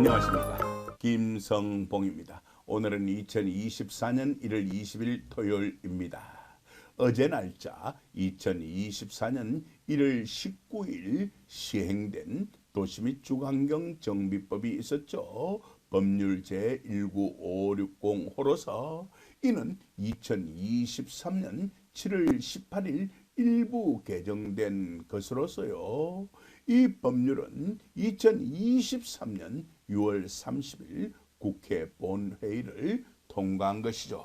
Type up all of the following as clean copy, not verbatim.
안녕하십니까, 김성봉입니다. 오늘은 2024년 1월 20일 토요일입니다. 어제 날짜 2024년 1월 19일 시행된 도시 및 주거환경 정비법이 있었죠. 법률 제19560호로서 이는 2023년 7월 18일 일부 개정된 것으로서요. 이 법률은 2023년 6월 30일 국회 본회의를 통과한 것이죠.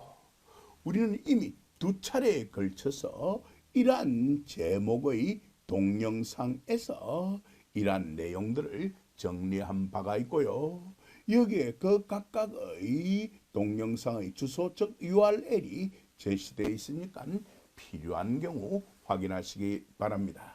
우리는 이미 두 차례에 걸쳐서 이러한 제목의 동영상에서 이러한 내용들을 정리한 바가 있고요. 여기에 그 각각의 동영상의 주소적 URL이 제시되어 있으니까 필요한 경우 확인하시기 바랍니다.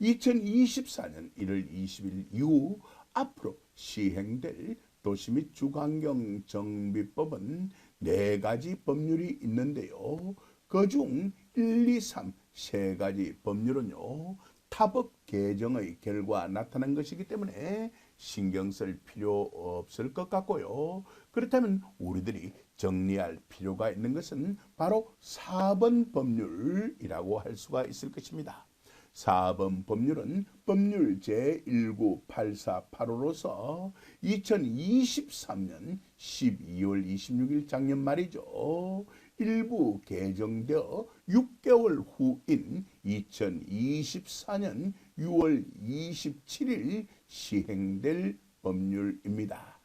2024년 1월 20일 이후 앞으로 시행될 도시 및 주거환경 정비법은 4가지 법률이 있는데요. 그중 1, 2, 3, 3가지 법률은요. 타법 개정의 결과 나타난 것이기 때문에 신경 쓸 필요 없을 것 같고요. 그렇다면 우리들이 정리할 필요가 있는 것은 바로 4번 법률이라고 할 수가 있을 것입니다. 4번 법률은 법률 제19848호로서 2023년 12월 26일 작년 말이죠. 일부 개정되어 6개월 후인 2024년 6월 27일 시행될 법률입니다.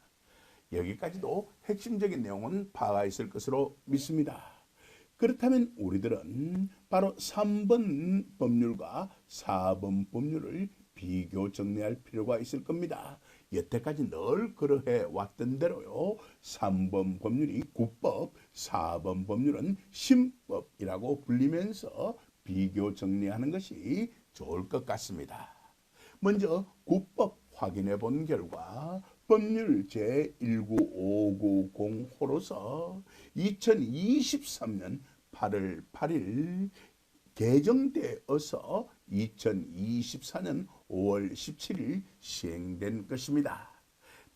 여기까지도 핵심적인 내용은 파악가 있을 것으로 믿습니다. 그렇다면 우리들은 바로 3번 법률과 4번 법률을 비교 정리할 필요가 있을 겁니다. 여태까지 늘 그러해 왔던 대로요. 3번 법률이 구법, 4번 법률은 신법이라고 불리면서 비교 정리하는 것이 좋을 것 같습니다. 먼저 구법 확인해 본 결과 법률 제19590호로서 2023년 8월 8일 개정되어서 2024년 5월 17일 시행된 것입니다.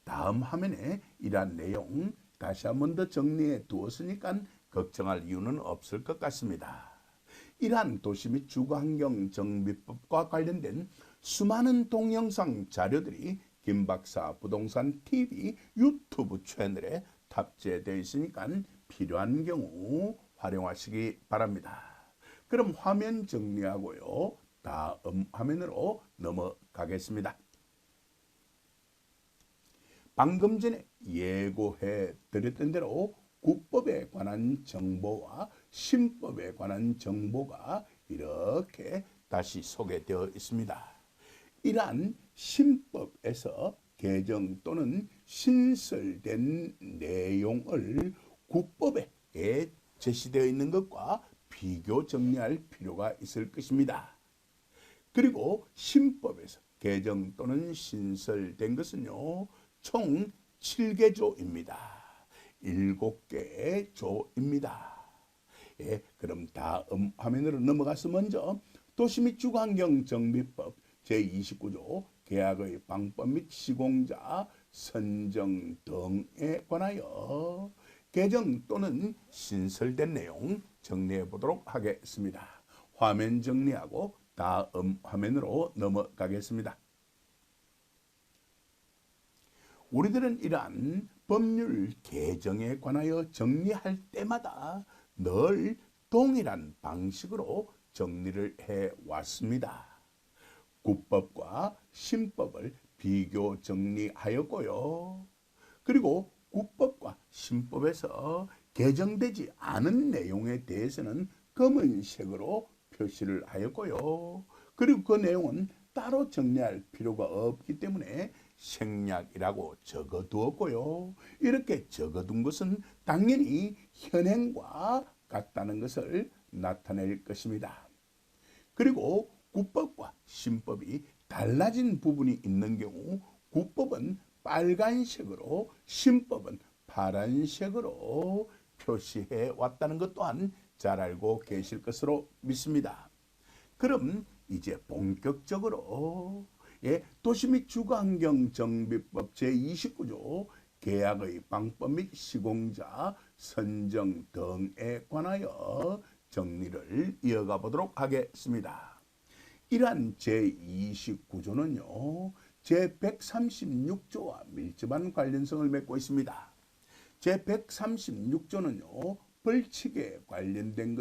다음 화면에 이러한 내용 다시 한 번 더 정리해 두었으니까 걱정할 이유는 없을 것 같습니다. 이러한 도시 및 주거환경 정비법과 관련된 수많은 동영상 자료들이 김박사 부동산 TV 유튜브 채널에 탑재되어 있으니까 필요한 경우 활용하시기 바랍니다. 그럼 화면 정리하고요. 다음 화면으로 넘어가겠습니다. 방금 전에 예고해 드렸던 대로 구법에 관한 정보와 신법에 관한 정보가 이렇게 다시 소개되어 있습니다. 이러한 신법에서 개정 또는 신설된 내용을 국법에 제시되어 있는 것과 비교 정리할 필요가 있을 것입니다. 그리고 신법에서 개정 또는 신설된 것은요, 총 7개 조입니다. 7개의 조입니다. 그럼 다음 화면으로 넘어가서 먼저 도시 및 주거환경 정비법 제29조 계약의 방법 및 시공자 선정 등에 관하여 개정 또는 신설된 내용 정리해 보도록 하겠습니다. 화면 정리하고 다음 화면으로 넘어가겠습니다. 우리들은 이러한 법률 개정에 관하여 정리할 때마다 늘 동일한 방식으로 정리를 해 왔습니다. 구법과 신법을 비교 정리하였고요. 그리고 구법과 신법에서 개정되지 않은 내용에 대해서는 검은색으로 표시를 하였고요. 그리고 그 내용은 따로 정리할 필요가 없기 때문에 생략이라고 적어두었고요. 이렇게 적어둔 것은 당연히 현행과 같다는 것을 나타낼 것입니다. 그리고 구법과 신법이 달라진 부분이 있는 경우 구법은 빨간색으로 신법은 파란색으로 표시해 왔다는 것 또한 잘 알고 계실 것으로 믿습니다. 그럼 이제 본격적으로 예, 도시 및 주거환경정비법 제29조 계약의 방법 및 시공자 선정 등에 관하여 정리를 이어가 보도록 하겠습니다. 이러한 제29조는요. 제136조와 밀접한 관련성을 맺고 있습니다. 제136조는요. 벌칙에 관련된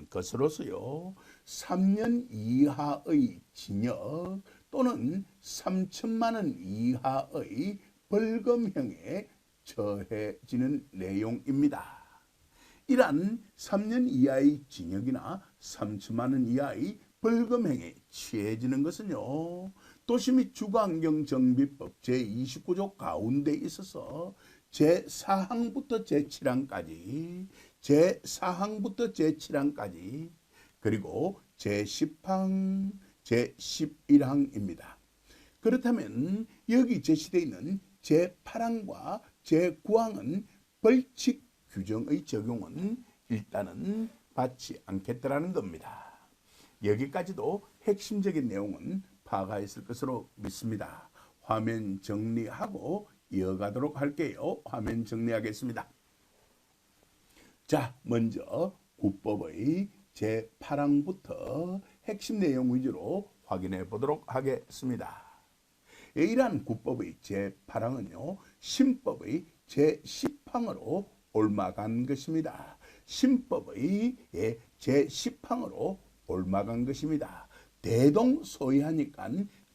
것으로서요. 3년 이하의 징역 또는 3천만 원 이하의 벌금형에 처해지는 내용입니다. 이러한 3년 이하의 징역이나 3천만 원 이하의 벌금형에 취해지는 것은요. 도시 및 주거환경정비법 제29조 가운데 있어서 제4항부터 제7항까지 그리고 제10항, 제11항입니다. 그렇다면 여기 제시되어 있는 제8항과 제9항은 벌칙 규정의 적용은 일단은 받지 않겠다라는 겁니다. 여기까지도 핵심적인 내용은 파악하 있을 것으로 믿습니다. 화면 정리하고 이어가도록 할게요. 화면 정리하겠습니다. 자, 먼저 국법의 제8항부터 핵심 내용 위주로 확인해 보도록 하겠습니다. 이러한 국법의 제8항은요. 신법의 제10항으로 옮아간 것입니다. 신법의 제10항으로 옮아간 것입니다. 대동소이하니까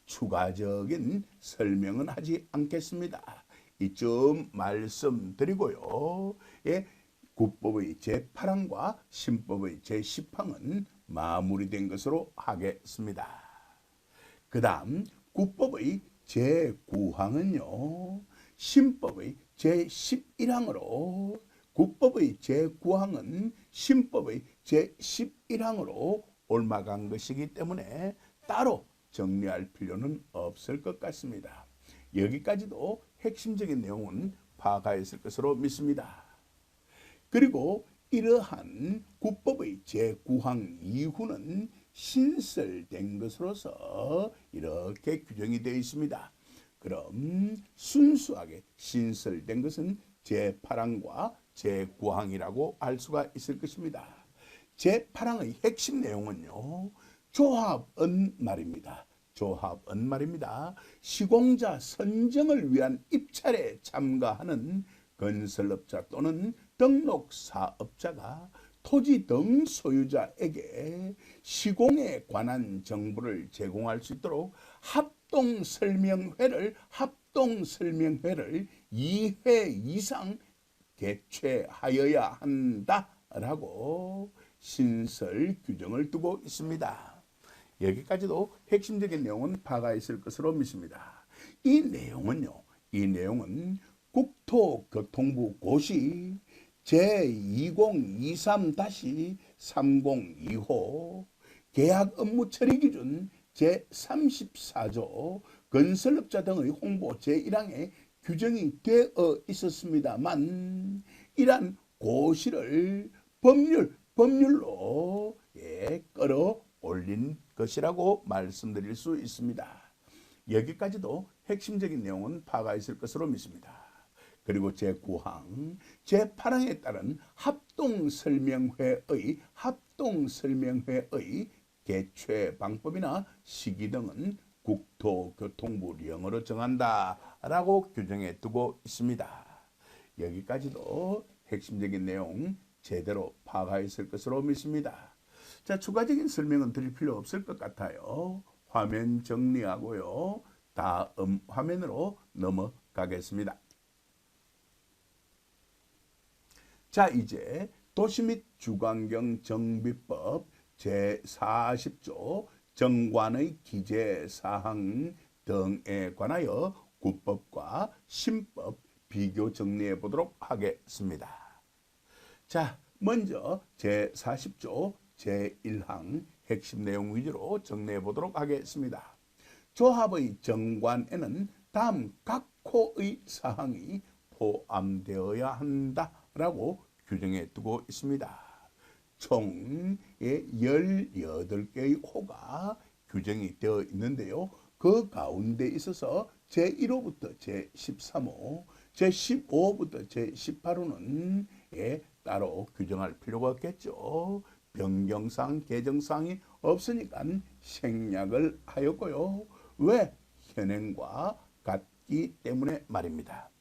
추가적인 설명은 하지 않겠습니다. 이점 말씀드리고요. 국법의 제8항과 신법의 제10항은 마무리된 것으로 하겠습니다. 그 다음 국법의 제9항은요. 신법의 제11항으로 국법의 제9항은 신법의 제11항으로 옮아간 것이기 때문에 따로 정리할 필요는 없을 것 같습니다. 여기까지도 핵심적인 내용은 파악하였을 것으로 믿습니다. 그리고 이러한 국법의 제9항 이후는 신설된 것으로서 이렇게 규정이 되어 있습니다. 그럼 순수하게 신설된 것은 제8항과 제9항이라고 할 수가 있을 것입니다. 제8항의 핵심 내용은요. 조합은 말입니다. 시공자 선정을 위한 입찰에 참가하는 건설업자 또는 등록사업자가 토지 등 소유자에게 시공에 관한 정보를 제공할 수 있도록 합동설명회를 2회 이상 개최하여야 한다라고 신설 규정을 두고 있습니다. 여기까지도 핵심적인 내용은 파악하 있을 것으로 믿습니다. 이 내용은 국토교통부 고시 제2023-302호 계약 업무 처리 기준 제34조 건설업자 등의 홍보 제1항에 규정이 되어 있었습니다만 이러한 고시를 법률로 끌어올린 것이라고 말씀드릴 수 있습니다. 여기까지도 핵심적인 내용은 파악하 있을 것으로 믿습니다. 그리고 제9항, 제8항에 따른 합동설명회의 개최 방법이나 시기 등은 국토교통부령으로 정한다라고 규정해 두고 있습니다. 여기까지도 핵심적인 내용 제대로 파악하였을 것으로 믿습니다. 자, 추가적인 설명은 드릴 필요 없을 것 같아요. 화면 정리하고요. 다음 화면으로 넘어가겠습니다. 자, 이제 도시 및 주거환경정비법 제40조 정관의 기재사항 등에 관하여 국법과 신법 비교 정리해 보도록 하겠습니다. 자, 먼저 제40조 제1항 핵심 내용 위주로 정리해 보도록 하겠습니다. 조합의 정관에는 다음 각 호의 사항이 포함되어야 한다라고 규정해 두고 있습니다. 총 18개의 호가 규정이 되어 있는데요. 그 가운데 있어서 제1호부터 제13호, 제15호부터 제18호는 따로 규정할 필요가 없겠죠. 변경사항, 개정사항이 없으니까 생략을 하였고요. 왜? 현행과 같기 때문에 말입니다.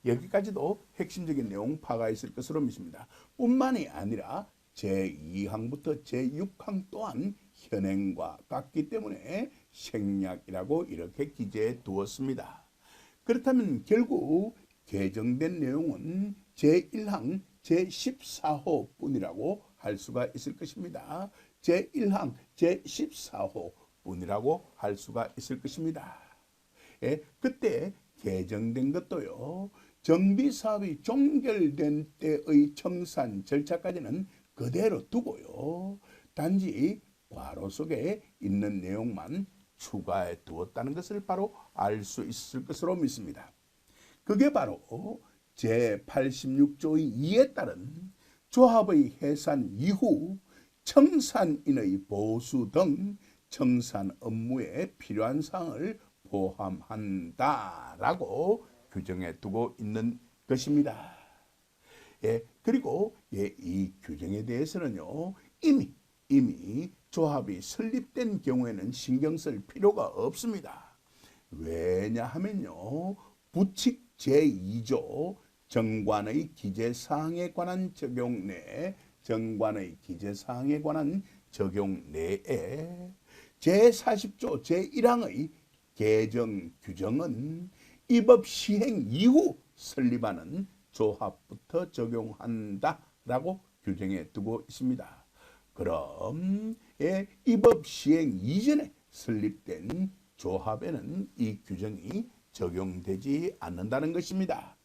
여기까지도 핵심적인 내용 파악가 있을 것으로 믿습니다. 뿐만이 아니라 제2항부터 제6항 또한 현행과 같기 때문에 생략이라고 이렇게 기재해 두었습니다. 그렇다면 결국 개정된 내용은 제1항 제14호 뿐이라고 할 수가 있을 것입니다. 제1항 제14호 뿐이라고 할 수가 있을 것입니다. 그때 개정된 것도요. 정비사업이 종결된 때의 청산 절차까지는 그대로 두고요. 단지 괄호 속에 있는 내용만 추가해 두었다는 것을 바로 알 수 있을 것으로 믿습니다. 그게 바로 제86조의 2에 따른 조합의 해산 이후 청산인의 보수 등 청산 업무에 필요한 사항을 포함한다라고 규정해 두고 있는 것입니다. 그리고 이 규정에 대해서는요, 이미 조합이 설립된 경우에는 신경 쓸 필요가 없습니다. 왜냐하면요, 부칙 제2조 정관의 기재사항에 관한 적용 내에 제40조 제1항의 개정 규정은 이 법 시행 이후 설립하는 조합부터 적용한다라고 규정해 두고 있습니다. 그럼 이 법 시행 이전에 설립된 조합에는 이 규정이 적용되지 않는다는 것입니다.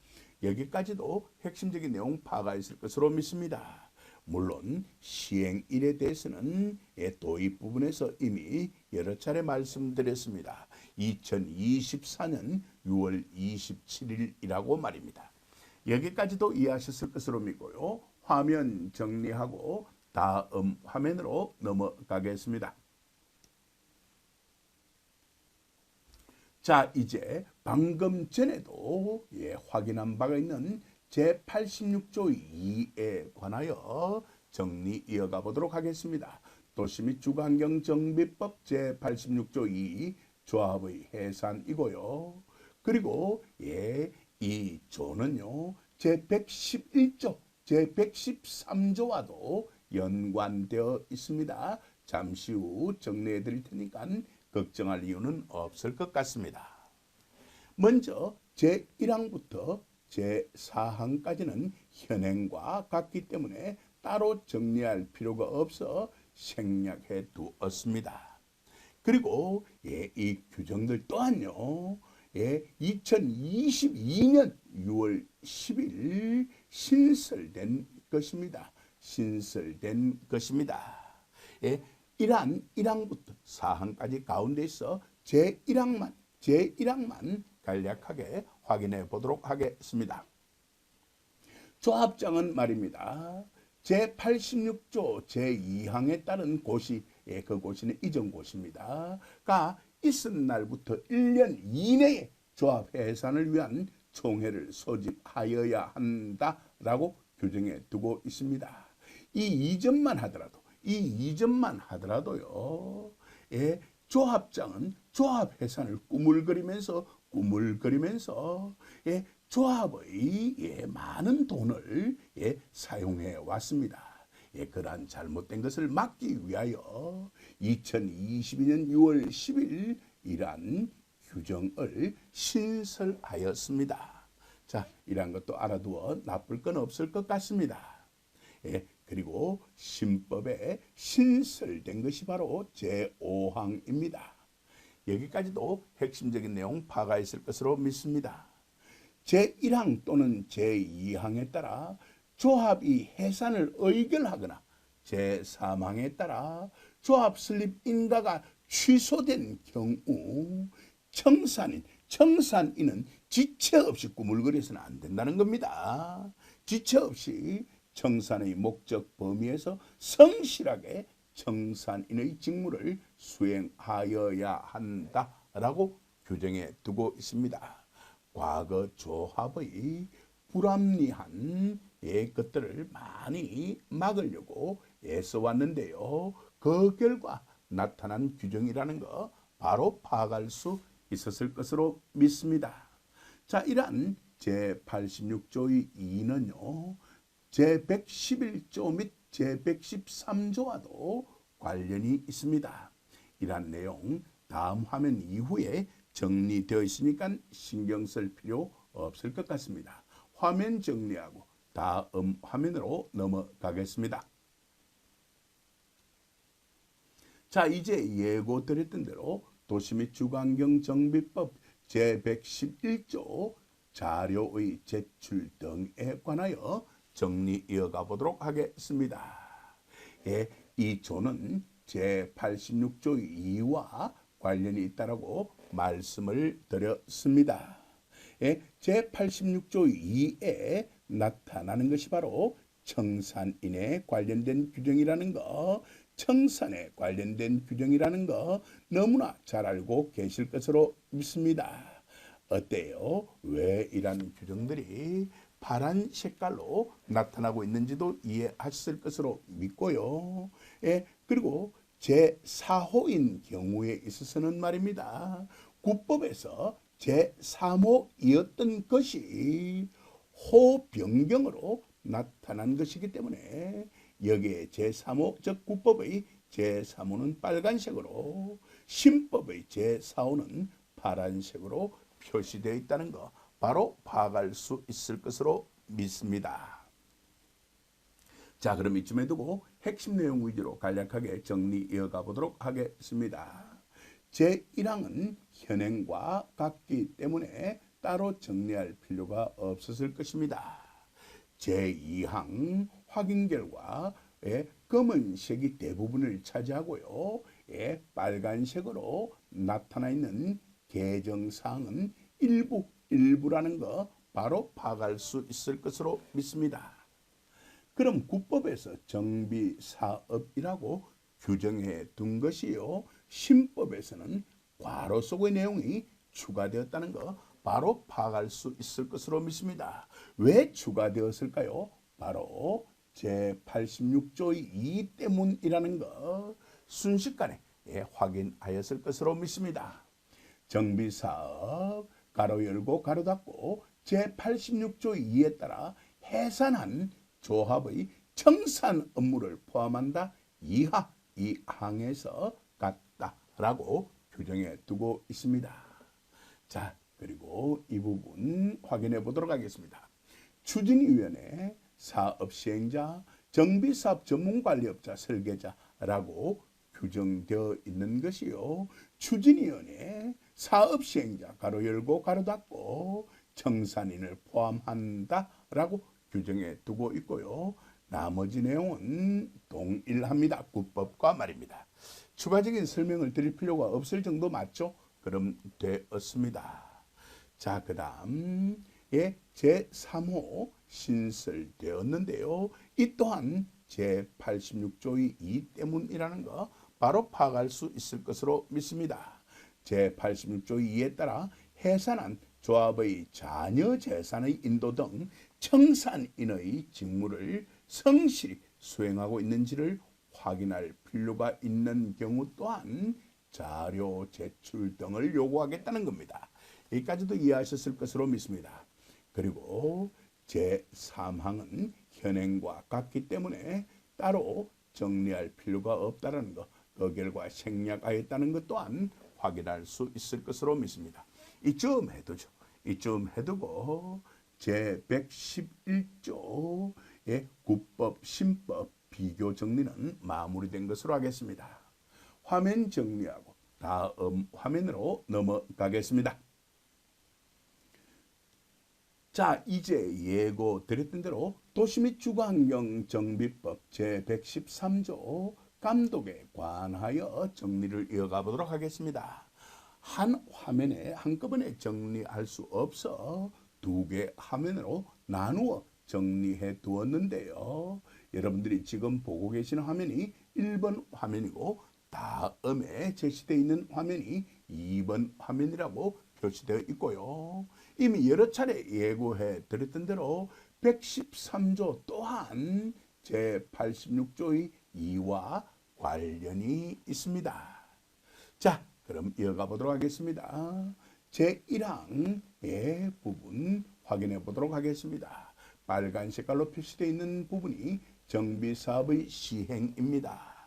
여기까지도 핵심적인 내용 파악가 있을 것으로 믿습니다. 물론 시행일에 대해서는 도입 부분에서 이미 여러 차례 말씀드렸습니다. 2024년 6월 27일이라고 말입니다. 여기까지도 이해하셨을 것으로 믿고요. 화면 정리하고 다음 화면으로 넘어가겠습니다. 자, 이제 방금 전에도 확인한 바가 있는 제86조 2에 관하여 정리 이어가 보도록 하겠습니다. 도시 및 주거환경정비법 제86조 2 조합의 해산이고요. 그리고 이 조는요, 제111조, 제113조와도 연관되어 있습니다. 잠시 후 정리해 드릴 테니까 걱정할 이유는 없을 것 같습니다. 먼저 제1항부터 제4항까지는 현행과 같기 때문에 따로 정리할 필요가 없어 생략해 두었습니다. 그리고 이 규정들 또한요, 2022년 6월 10일 신설된 것입니다. 이러한 1항부터 4항까지 가운데 있어 제1항만 간략하게 확인해 보도록 하겠습니다. 조합장은 말입니다. 제86조 제2항에 따른 고시, 그 고시는 이전 고시입니다. 가 있은 날부터 1년 이내에 조합 해산을 위한 총회를 소집하여야 한다라고 규정해 두고 있습니다. 이 이전만 하더라도요. 조합장은 조합 해산을 꾸물거리면서 조합의 많은 돈을 사용해 왔습니다. 그러한 잘못된 것을 막기 위하여 2022년 6월 10일 이러한 규정을 신설하였습니다. 자, 이러한 것도 알아두어 나쁠 건 없을 것 같습니다. 그리고 신법에 신설된 것이 바로 제5항입니다. 여기까지도 핵심적인 내용 파악가 있을 것으로 믿습니다. 제1항 또는 제2항에 따라 조합이 해산을 의결하거나 제3항에 따라 조합 설립 인가가 취소된 경우 청산인은 지체 없이 꾸물거려서는 안 된다는 겁니다. 지체 없이 청산의 목적 범위에서 성실하게 청산인의 직무를 수행하여야 한다라고 규정해 두고 있습니다. 과거 조합의 불합리한 것들을 많이 막으려고 애써왔는데요. 그 결과 나타난 규정이라는 거 바로 파악할 수 있었을 것으로 믿습니다. 자, 이러한 제86조의 2는요. 제111조 및 제113조와도 관련이 있습니다. 이러한 내용 다음 화면 이후에 정리되어 있으니까 신경 쓸 필요 없을 것 같습니다. 화면 정리하고 다음 화면으로 넘어가겠습니다. 자, 이제 예고드렸던 대로 도시 및 주거환경 정비법 제111조 자료의 제출 등에 관하여 정리 이어가 보도록 하겠습니다. 예, 이 조는 제86조 2와 관련이 있다고 말씀을 드렸습니다. 예, 제86조 2에 나타나는 것이 바로 청산인에 관련된 규정이라는 거, 청산에 관련된 규정이라는 거 너무나 잘 알고 계실 것으로 믿습니다. 어때요? 왜 이런 규정들이 파란 색깔로 나타나고 있는지도 이해하셨을 것으로 믿고요. 예, 그리고 제4호인 경우에 있어서는 말입니다. 국법에서 제3호이었던 것이 호 변경으로 나타난 것이기 때문에 여기에 제3호 즉 국법의 제3호는 빨간색으로 신법의 제4호는 파란색으로 표시되어 있다는 거 바로 파악할 수 있을 것으로 믿습니다. 자, 그럼 이쯤에 두고 핵심 내용 위주로 간략하게 정리 이어가 보도록 하겠습니다. 제1항은 현행과 같기 때문에 따로 정리할 필요가 없었을 것입니다. 제2항 확인 결과에 검은색이 대부분을 차지하고요. 빨간색으로 나타나 있는 개정사항은 일부라는 거 바로 파악할 수 있을 것으로 믿습니다. 그럼 국법에서 정비사업이라고 규정해 둔 것이요. 신법에서는 괄호 속의 내용이 추가되었다는 거 바로 파악할 수 있을 것으로 믿습니다. 왜 추가되었을까요? 바로 제86조의 2 때문이라는 거 순식간에 확인하였을 것으로 믿습니다. 정비사업 가로 열고 가로 닫고 제86조 2에 따라 해산한 조합의 청산 업무를 포함한다 이하 이 항에서 같다라고 규정해 두고 있습니다. 자, 그리고 이 부분 확인해 보도록 하겠습니다. 추진위원회 사업시행자 정비사업 전문관리업자 설계자라고 규정되어 있는 것이요. 추진위원회 사업시행자 가로 열고 가로 닫고 청산인을 포함한다라고 규정해 두고 있고요. 나머지 내용은 동일합니다. 국법과 말입니다. 추가적인 설명을 드릴 필요가 없을 정도 맞죠? 그럼 되었습니다. 자, 그 다음 제3호 신설되었는데요. 이 또한 제86조의 2 때문이라는 거 바로 파악할 수 있을 것으로 믿습니다. 제86조의 2에 따라 해산한 조합의 자녀 재산의 인도 등 청산인의 직무를 성실히 수행하고 있는지를 확인할 필요가 있는 경우 또한 자료 제출 등을 요구하겠다는 겁니다. 여기까지도 이해하셨을 것으로 믿습니다. 그리고 제3항은 현행과 같기 때문에 따로 정리할 필요가 없다는 것, 그 결과 생략하였다는 것 또한 확인할 수 있을 것으로 믿습니다. 이쯤 해두죠. 이쯤 해두고 제111조의 국법, 신법 비교 정리는 마무리된 것으로 하겠습니다. 화면 정리하고 다음 화면으로 넘어가겠습니다. 자, 이제 예고 드렸던 대로 도시 및 주거환경정비법 제113조 감독에 관하여 정리를 이어가 보도록 하겠습니다. 한 화면에 한꺼번에 정리할 수 없어 두 개 화면으로 나누어 정리해 두었는데요. 여러분들이 지금 보고 계시는 화면이 1번 화면이고 다음에 제시되어 있는 화면이 2번 화면이라고 표시되어 있고요. 이미 여러 차례 예고해 드렸던 대로 113조 또한 제86조의 2와 관련이 있습니다. 자, 그럼 이어가 보도록 하겠습니다. 제1항의 부분 확인해 보도록 하겠습니다. 빨간 색깔로 표시되어 있는 부분이 정비사업의 시행입니다.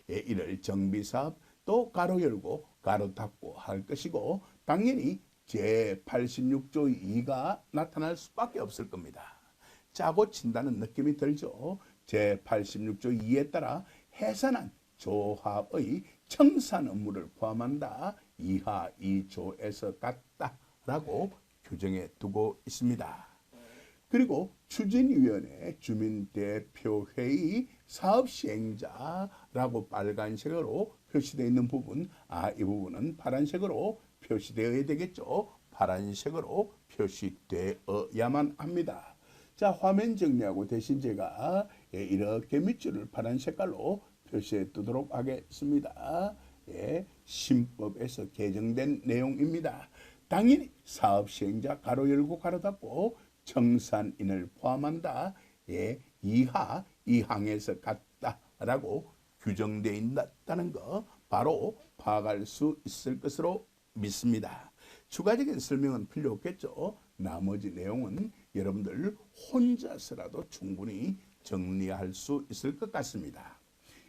이를 정비사업 또 가로 열고 가로 닫고 할 것이고 당연히 제86조 2가 나타날 수밖에 없을 겁니다. 짜고 친다는 느낌이 들죠. 제86조 2에 따라 해산한 조합의 청산 업무를 포함한다. 이하 2조에서 같다라고 규정해 두고 있습니다. 그리고 추진위원회 주민대표회의 사업시행자라고 빨간색으로 표시되어 있는 부분, 이 부분은 파란색으로 표시되어야 되겠죠. 파란색으로 표시되어야만 합니다. 자, 화면 정리하고 대신 제가 이렇게 밑줄을 파란 색깔로 표시해 두도록 하겠습니다. 신법에서 개정된 내용입니다. 당연히 사업시행자 가로 열고 가로 닫고 청산인을 포함한다. 이하 2항에서 같다라고 규정되어 있다는 거 바로 파악할 수 있을 것으로 믿습니다. 추가적인 설명은 필요 없겠죠. 나머지 내용은 여러분들 혼자서라도 충분히 정리할 수 있을 것 같습니다.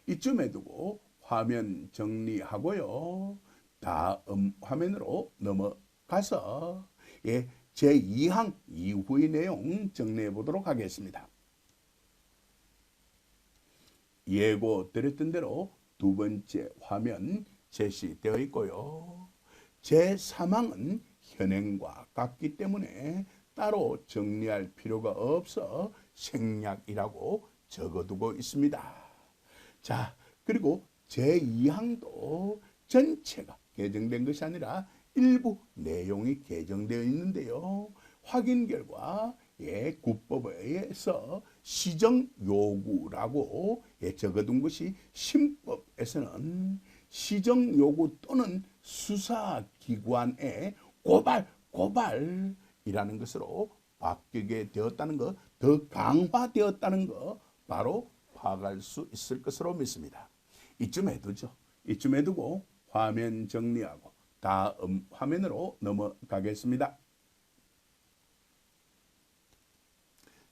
이쯤에 두고 화면 정리하고요. 다음 화면으로 넘어가서 제2항 이후의 내용 정리해 보도록 하겠습니다. 예고 드렸던 대로 두 번째 화면 제시되어 있고요. 제3항은 현행과 같기 때문에 따로 정리할 필요가 없어 생략이라고 적어두고 있습니다. 자, 그리고 제2항도 전체가 개정된 것이 아니라 일부 내용이 개정되어 있는데요. 확인 결과 국법에서 시정 요구라고 적어둔 것이 신법에서는 시정 요구 또는 수사기관의 고발이라는 것으로 바뀌게 되었다는 것, 더 강화되었다는 것 바로 파악할 수 있을 것으로 믿습니다. 이쯤에 두죠. 이쯤에 두고 화면 정리하고 다음 화면으로 넘어가겠습니다.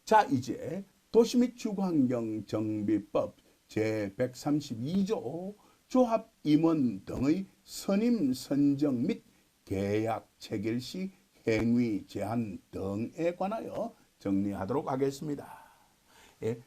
자, 이제 도시 및 주거환경정비법 제132조 조합 임원 등의 선임 선정 및 계약 체결 시 행위 제한 등에 관하여 정리하도록 하겠습니다.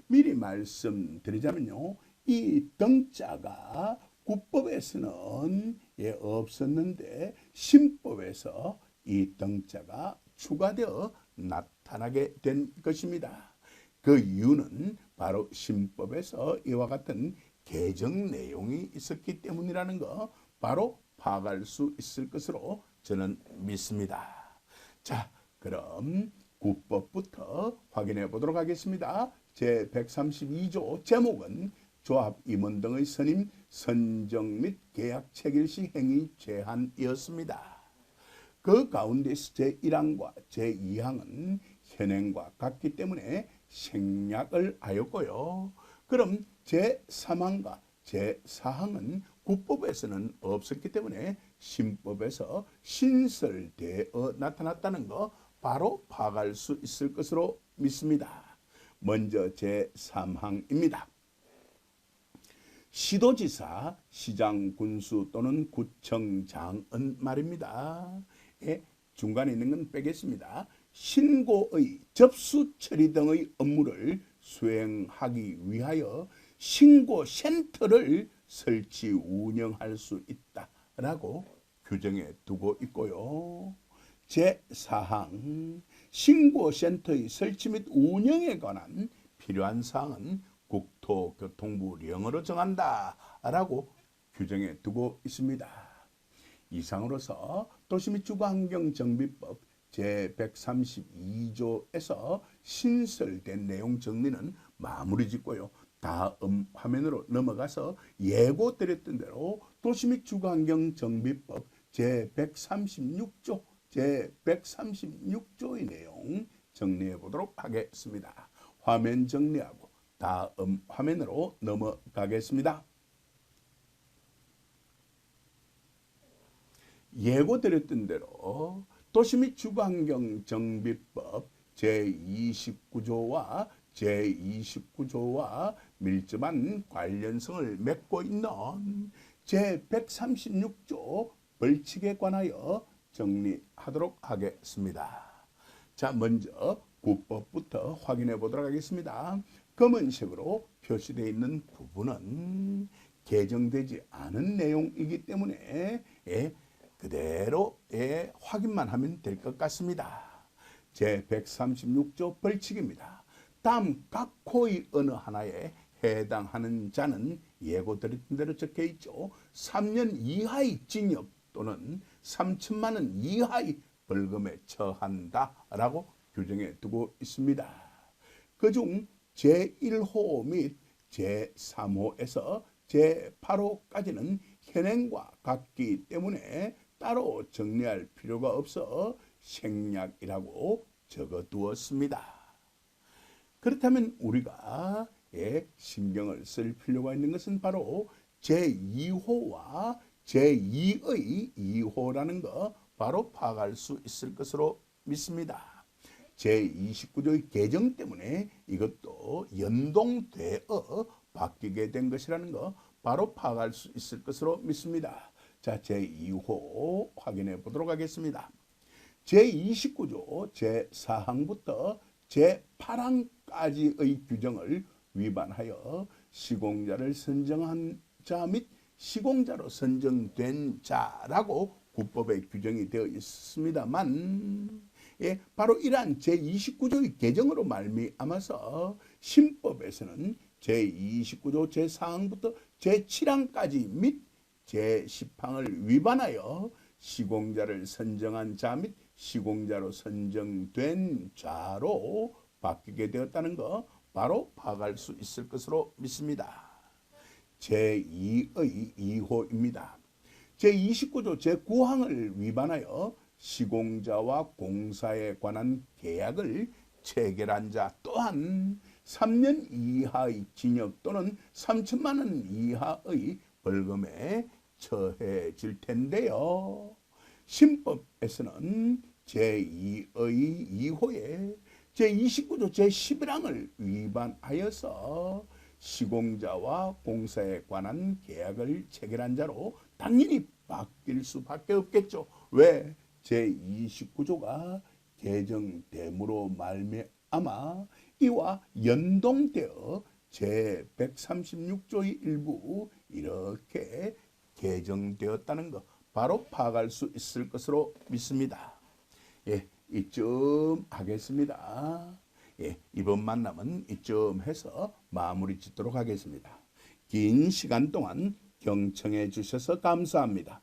미리 말씀드리자면요. 이 등자가 국법에서는 없었는데 신법에서 이 등자가 추가되어 나타나게 된 것입니다. 그 이유는 바로 신법에서 이와 같은 개정 내용이 있었기 때문이라는 거 바로 파악할 수 있을 것으로 저는 믿습니다. 자, 그럼 국법부터 확인해 보도록 하겠습니다. 제132조 제목은 조합 임원 등의 선임, 선정 및 계약 체결 시 행위 제한이었습니다. 그 가운데서 제1항과 제2항은 현행과 같기 때문에 생략을 하였고요. 그럼 제3항과 제4항은 국법에서는 없었기 때문에 신법에서 신설되어 나타났다는 거 바로 파악할 수 있을 것으로 믿습니다. 먼저 제3항입니다. 시도지사, 시장, 군수 또는 구청장은 말입니다. 중간에 있는 건 빼겠습니다. 신고의 접수 처리 등의 업무를 수행하기 위하여 신고센터를 설치 운영할 수 있다라고 규정해 두고 있고요. 제4항 신고센터의 설치 및 운영에 관한 필요한 사항은 국토교통부령으로 정한다라고 규정해 두고 있습니다. 이상으로서 도시 및 주거환경정비법 제132조에서 신설된 내용 정리는 마무리 짓고요. 다음 화면으로 넘어가서 예고드렸던 대로 도시및 주거환경정비법 제136조 제136조의 내용 정리해 보도록 하겠습니다. 화면 정리하고 다음 화면으로 넘어가겠습니다. 예고드렸던 대로 도시및 주거환경정비법 제29조와 제29조와 밀접한 관련성을 맺고 있는 제136조 벌칙에 관하여 정리하도록 하겠습니다. 자, 먼저 구법부터 확인해 보도록 하겠습니다. 검은색으로 표시되어 있는 부분은 개정되지 않은 내용이기 때문에 그대로 확인만 하면 될 것 같습니다. 제136조 벌칙입니다. 다음 각 호의 어느 하나에 해당하는 자는 예고드렸던 대로 적혀 있죠. 3년 이하의 징역 또는 3천만 원 이하의 벌금에 처한다라고 규정해 두고 있습니다. 그중 제1호 및 제3호에서 제8호까지는 현행과 같기 때문에 따로 정리할 필요가 없어 생략이라고 적어두었습니다. 그렇다면 우리가 신경을 쓸 필요가 있는 것은 바로 제2호와 제2의 2호라는 거 바로 파악할 수 있을 것으로 믿습니다. 제29조의 개정 때문에 이것도 연동되어 바뀌게 된 것이라는 거 바로 파악할 수 있을 것으로 믿습니다. 자, 제2호 확인해 보도록 하겠습니다. 제29조 제4항부터 제8항까지의 규정을 위반하여 시공자를 선정한 자 및 시공자로 선정된 자라고 국법에 규정이 되어 있습니다만 바로 이러한 제29조의 개정으로 말미암아서 신법에서는 제29조 제4항부터 제7항까지 및 제10항을 위반하여 시공자를 선정한 자 및 시공자로 선정된 자로 바뀌게 되었다는 거 바로 파악할 수 있을 것으로 믿습니다. 제2의 2호입니다. 제29조 제9항을 위반하여 시공자와 공사에 관한 계약을 체결한 자 또한 3년 이하의 징역 또는 3천만 원 이하의 벌금에 처해질 텐데요. 신법에서는 제2의 2호에 제29조 제11항을 위반하여서 시공자와 공사에 관한 계약을 체결한 자로 당연히 바뀔 수밖에 없겠죠. 왜? 제29조가 개정됨으로 말미암아 이와 연동되어 제136조의 일부 이렇게 개정되었다는 것 바로 파악할 수 있을 것으로 믿습니다. 이쯤 하겠습니다. 이번 만남은 이쯤 해서 마무리 짓도록 하겠습니다. 긴 시간 동안 경청해 주셔서 감사합니다.